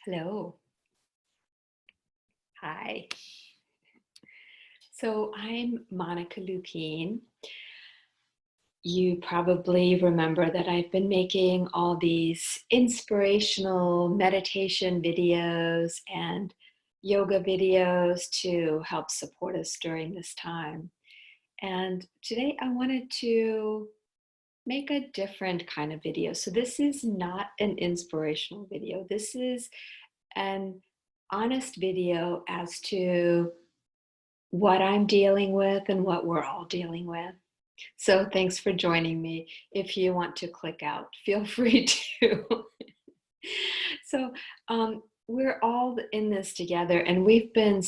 Hello. Hi. So I'm Monica Lupine. You probably remember that I've been making all these inspirational meditation videos and yoga videos to help support us during this time. And today I wanted to make a different kind of video. So this is not an inspirational video. This is an honest video as to what I'm dealing with and what we're all dealing with. So thanks for joining me. If you want to click out, feel free to. So we're all in this together, and we've been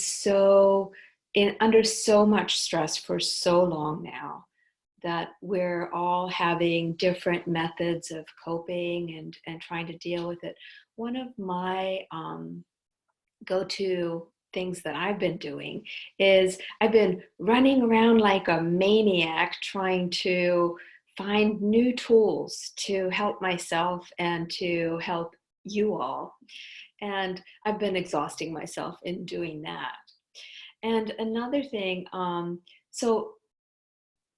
under so much stress for so long now that we're all having different methods of coping and trying to deal with it. One of my go-to things that I've been doing is I've been running around like a maniac trying to find new tools to help myself and to help you all. And I've been exhausting myself in doing that. And another thing, so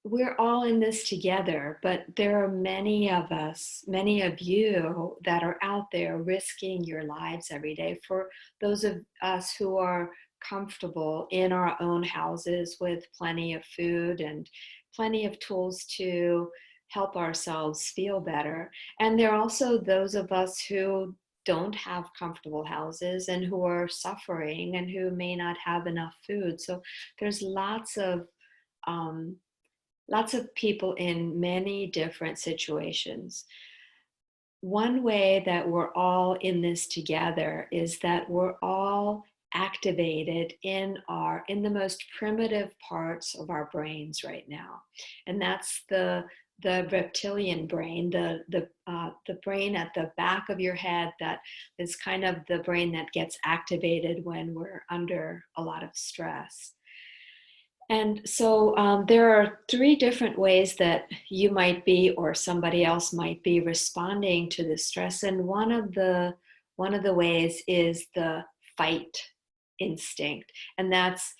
we're all in this together, but there are many of us, many of you that are out there risking your lives every day. For those of us who are comfortable in our own houses with plenty of food and plenty of tools to help ourselves feel better. And there are also those of us who don't have comfortable houses and who are suffering and who may not have enough food. So there's um, lots of people in many different situations. One way that we're all in this together is that we're all activated in the most primitive parts of our brains right now, and that's the reptilian brain, the brain at the back of your head that is kind of the brain that gets activated when we're under a lot of stress. And so there are three different ways that you might be, or somebody else might be, responding to the stress. And one of the ways is the fight instinct, and that's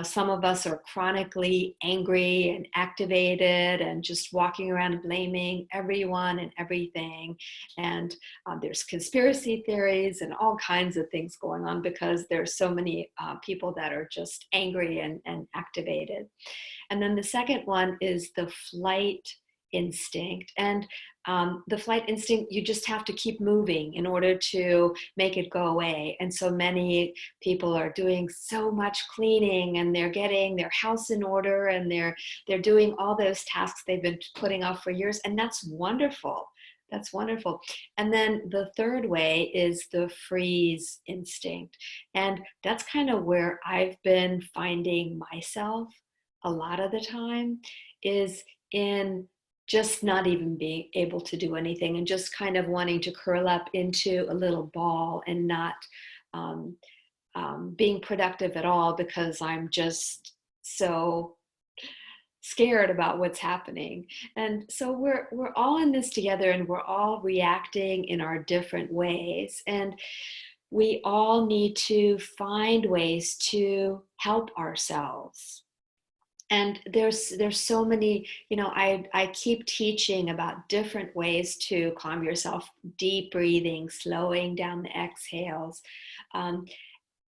some of us are chronically angry and activated and just walking around blaming everyone and everything. And there's conspiracy theories and all kinds of things going on because there's so many people that are just angry and activated. And then the second one is the flight instinct. And the flight instinct, you just have to keep moving in order to make it go away. And so many people are doing so much cleaning, and they're getting their house in order, and they're doing all those tasks they've been putting off for years. And that's wonderful. That's wonderful. And then the third way is the freeze instinct. And that's kind of where I've been finding myself a lot of the time, is in just not even being able to do anything and just kind of wanting to curl up into a little ball and not um, being productive at all because I'm just so scared about what's happening. And so we're all in this together, and we're all reacting in our different ways, and we all need to find ways to help ourselves. And there's so many, I keep teaching about different ways to calm yourself: deep breathing, slowing down the exhales, um,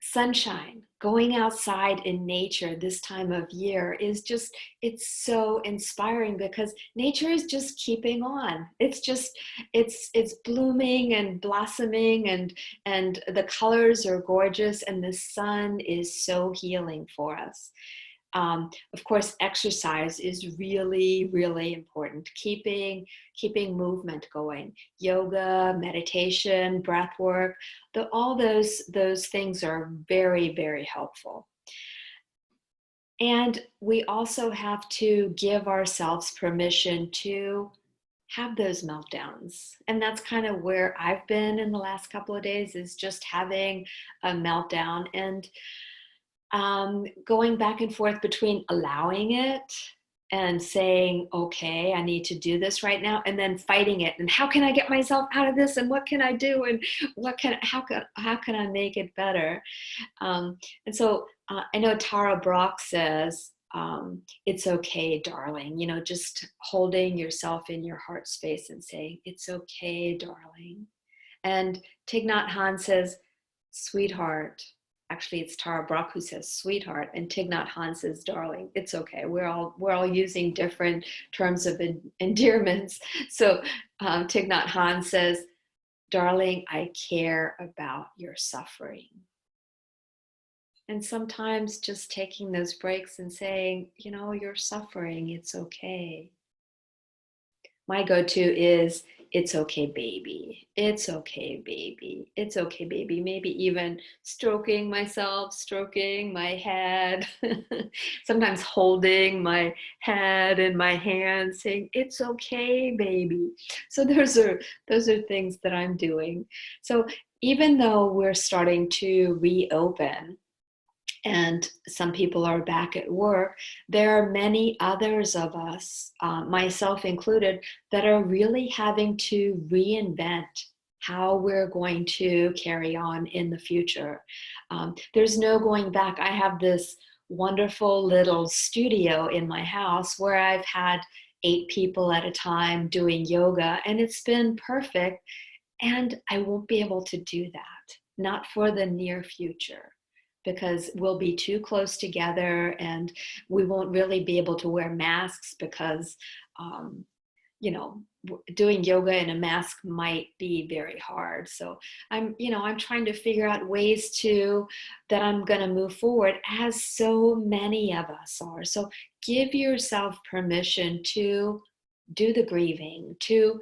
sunshine, going outside in nature this time of year is just, it's so inspiring because nature is just keeping on. It's blooming and blossoming, and the colors are gorgeous, and the sun is so healing for us. Of course, exercise is really, really important. Keeping movement going, yoga, meditation, breath work, all those things are very, very helpful. And we also have to give ourselves permission to have those meltdowns. And that's kind of where I've been in the last couple of days, is just having a meltdown and going back and forth between allowing it and saying, okay, I need to do this right now, and then fighting it. And how can I get myself out of this? And what can I do? And how can I make it better? And so I know Tara Brach says, it's okay, darling, just holding yourself in your heart space and saying, it's okay, darling. And Thich Nhat Hanh says, sweetheart. Actually, it's Tara Brach who says sweetheart, and Thich Nhat Hanh says darling. It's okay. We're all using different terms of endearments. So Thich Nhat Hanh says, darling, I care about your suffering. And sometimes just taking those breaks and saying, you're suffering, it's okay. My go-to is, it's okay, baby. It's okay, baby. It's okay, baby. Maybe even stroking myself, stroking my head, sometimes holding my head in my hand, saying, it's okay, baby. So those are things that I'm doing. So even though we're starting to reopen, and some people are back at work, there are many others of us, myself included, that are really having to reinvent how we're going to carry on in the future. There's no going back. I have this wonderful little studio in my house where I've had 8 people at a time doing yoga, and it's been perfect. And I won't be able to do that, not for the near future, because we'll be too close together and we won't really be able to wear masks because, doing yoga in a mask might be very hard. So I'm trying to figure out ways that I'm going to move forward, as so many of us are. So give yourself permission to do the grieving, to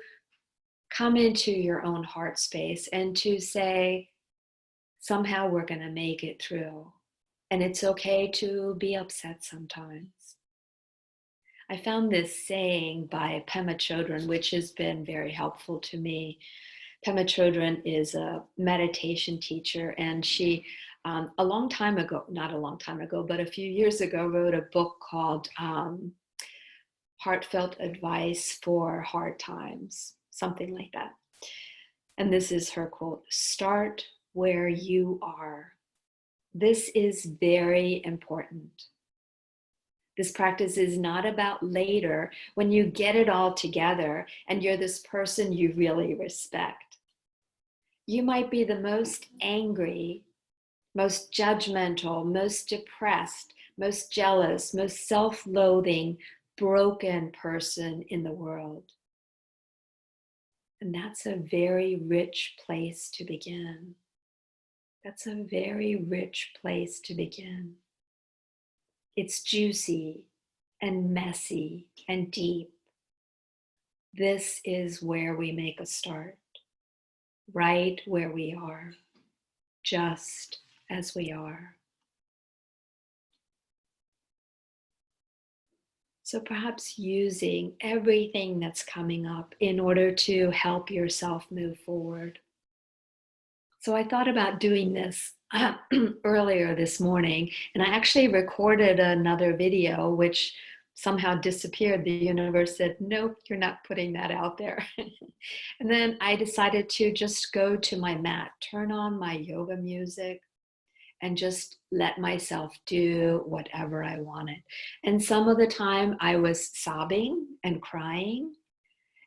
come into your own heart space and to say, somehow we're going to make it through. And it's okay to be upset sometimes. I found this saying by Pema Chodron, which has been very helpful to me. Pema Chodron is a meditation teacher, and she, a long time ago, not a long time ago, but a few years ago, wrote a book called Heartfelt Advice for Hard Times, something like that. And this is her quote: start where you are. This is very important. This practice is not about later when you get it all together and you're this person you really respect. You might be the most angry, most judgmental, most depressed, most jealous, most self-loathing, broken person in the world. And that's a very rich place to begin. That's a very rich place to begin. It's juicy and messy and deep. This is where we make a start, right where we are, just as we are. So perhaps using everything that's coming up in order to help yourself move forward. So I thought about doing this earlier this morning, and I actually recorded another video, which somehow disappeared. The universe said, nope, you're not putting that out there. And then I decided to just go to my mat, turn on my yoga music, and just let myself do whatever I wanted. And some of the time I was sobbing and crying.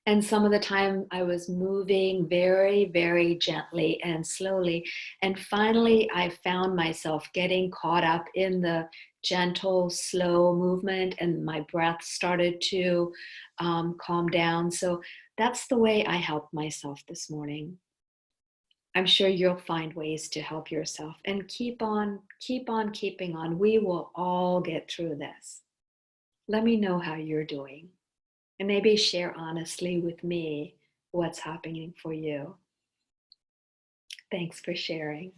And some of the time I was moving very, very gently and slowly. And finally, I found myself getting caught up in the gentle, slow movement, and my breath started to calm down. So that's the way I helped myself this morning. I'm sure you'll find ways to help yourself, and keep on keeping on. We will all get through this. Let me know how you're doing. And maybe share honestly with me what's happening for you. Thanks for sharing.